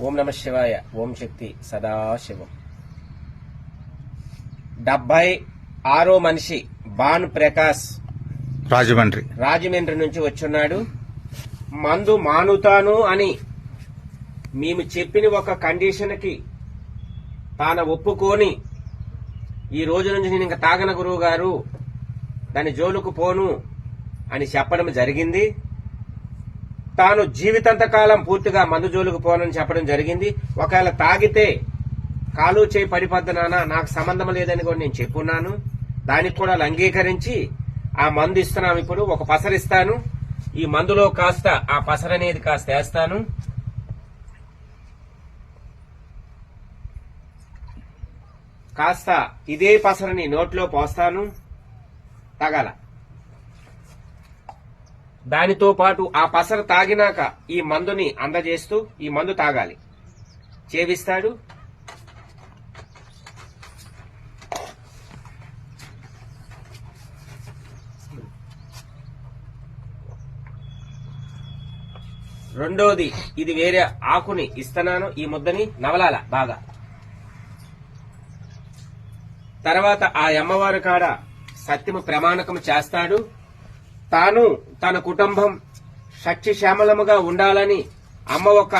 ఓం నమ శివాయ. ఓం శక్తి సదాశివం. 76వ మనిషి బాన్ ప్రకాష్ రాజమండ్రి నుంచి వచ్చున్నాడు. మందు మానుతాను అని మేము చెప్పిన ఒక కండిషన్ కి తాను ఒప్పుకొని ఈ రోజు నుంచి నేను ఇంకా తాగన గురువు గారు, దాని జోలుకు పోను అని చెప్పడం జరిగింది. తాను జీవితాంతకాలం పూర్తిగా మందు జోలుకు పోనని చెప్పడం జరిగింది. ఒకవేళ తాగితే కాలు చేయి పడిపోద్ది నాన్న, నాకు సంబంధం లేదని కూడా నేను చెప్పున్నాను. దానికి కూడా అంగీకరించి ఆ మందు ఇస్తున్నాం. ఇప్పుడు ఒక పసరిస్తాను, ఈ మందులో కాస్త ఆ పసరు అనేది కాస్త వేస్తాను. కాస్త ఇదే పసరని నోట్లో పోస్తాను, తాగాల. దానితో పాటు ఆ పసరు తాగినాక ఈ మందుని అందజేస్తూ ఈ మందు తాగాలి. చేవిస్తాడు. రెండోది, ఇది వేరే ఆకుని ఇస్తున్నాను. ఈ ముద్దని నవలాల బాగా. తర్వాత ఆ అమ్మవారి కాడ సత్యము ప్రమాణకము చేస్తాడు. తాను తన కుటుంబం సత్యశ్యామలముగా ఉండాలని అమ్మ ఒక